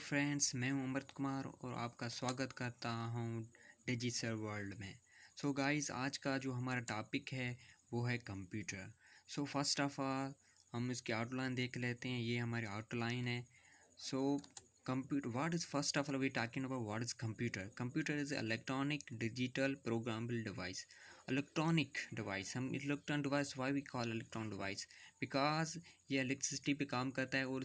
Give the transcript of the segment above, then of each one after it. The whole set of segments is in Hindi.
फ्रेंड्स, मैं हूं अमृत कुमार और आपका स्वागत करता हूं डिजिटल वर्ल्ड में। सो गाइस, आज का जो हमारा टॉपिक है वो है computer. So first of all हम इसकी आउटलाइन देख लेते हैं। ये हमारी आउटलाइन है। So computer, what is, first of all we talking about what is computer. Computer is electronic digital programmable device. Electronic device, हम electronic device why we call electronic device, because ये इलेक्ट्रिसिटी पे काम करता है और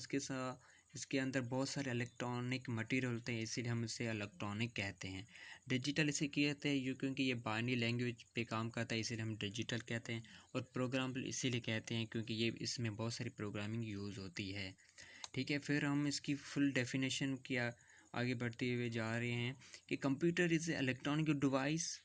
इसके अंदर बहुत सारे इलेक्ट्रॉनिक मटेरियल होते हैं, इसीलिए हम इसे इलेक्ट्रॉनिक कहते हैं। डिजिटल इसे कहते हैं क्योंकि ये बाइनरी लैंग्वेज पे काम करता है, इसीलिए हम डिजिटल कहते हैं। और प्रोग्रामेबल इसीलिए कहते हैं क्योंकि ये इसमें बहुत सारी प्रोग्रामिंग यूज़ होती है। ठीक है, फिर हम इसकी फुल डेफिनेशन की आगे बढ़ते हुए जा रहे हैं कि कंप्यूटर इज़ इलेक्ट्रॉनिक डिवाइस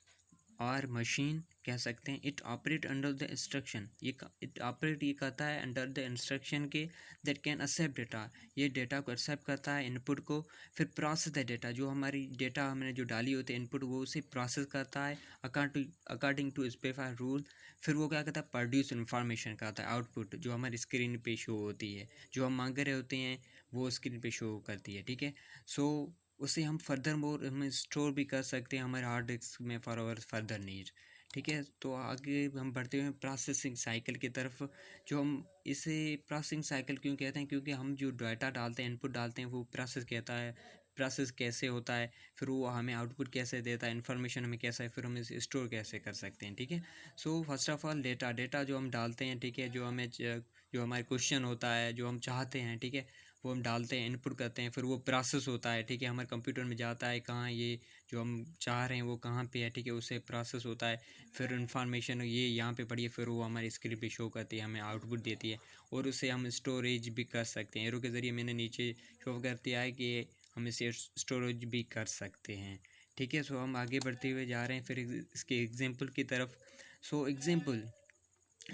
और मशीन कह सकते हैं। It operate under the instruction, it operate ये करता है अंडर द इंस्ट्रक्शन के दैट कैन एक्सेप्ट डेटा। ये डेटा को एक्सेप्ट करता है, इनपुट को, फिर प्रोसेस द डेटा। जो हमारी डेटा हमने जो डाली होती है इनपुट, वो उसे प्रोसेस करता है अकॉर्डिंग टू स्पेसिफाइड रूल। फिर वो क्या करता है, प्रोड्यूस इन्फॉर्मेशन करता है, आउटपुट जो हमारी स्क्रीन पे शो होती है, जो हम मांग रहे होते हैं वो स्क्रीन पे शो करती है। ठीक है, सो उसे हम फर्दर मोर हम स्टोर भी कर सकते हैं हमारे हार्ड डिस्क में फॉर आवर फर्दर नीड। ठीक है, तो आगे हम बढ़ते हुए प्रोसेसिंग साइकिल की तरफ। जो हम इसे प्रोसेसिंग साइकिल क्यों कहते हैं, क्योंकि हम जो डाटा डालते हैं, इनपुट डालते हैं, वो प्रोसेस कहता है, प्रोसेस कैसे होता है, फिर वो हमें आउटपुट कैसे देता है, इन्फॉर्मेशन हमें कैसा है, फिर हम इसे स्टोर कैसे कर सकते हैं। ठीक है, so first of all data जो हम डालते हैं, ठीक है, जो हमारे क्वेश्चन होता है, जो हम चाहते हैं, ठीक है, वो हम डालते हैं, इनपुट करते हैं, फिर वो प्रोसेस होता है। ठीक है, हमारे कंप्यूटर में जाता है, कहाँ ये जो हम चाह रहे हैं वो कहाँ पे है, ठीक है, उसे प्रोसेस होता है, फिर इन्फॉर्मेशन ये यहाँ पे पड़ी है, फिर वो हमारी स्क्रीन पे शो करती है, हमें आउटपुट देती है, और उसे हम स्टोरेज भी कर सकते हैं। एरो के ज़रिए मैंने नीचे शो कर दिया है कि हम इसे स्टोरेज भी कर सकते हैं। ठीक है, सो हम आगे बढ़ते हुए जा रहे हैं फिर इसके एग्जाम्पल की तरफ। सो एग्जाम्पल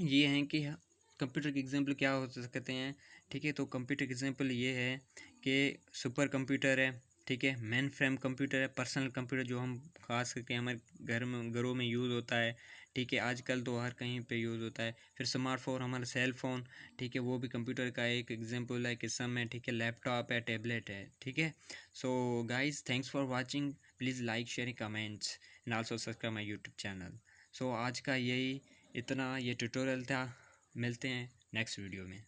ये हैं कि कंप्यूटर के एग्जाम्पल क्या हो सकते हैं। ठीक है, तो कंप्यूटर के एग्जाम्पल ये है कि सुपर कंप्यूटर है, ठीक है, मेन फ्रेम कंप्यूटर है, पर्सनल कंप्यूटर जो हम खास करके हमारे घरों में यूज़ होता है। ठीक है, आजकल तो हर कहीं पे यूज़ होता है। फिर स्मार्टफोन, हमारा सेल फ़ोन, ठीक है, वो भी कंप्यूटर का एक एग्जाम्पल है किस्म में। ठीक है, लैपटॉप है, टैबलेट है। ठीक है, so guys, thanks for watching. Please like, share, comments and also subscribe my YouTube channel. So आज का यही इतना ये ट्यूटोरियल था। मिलते हैं नेक्स्ट वीडियो में।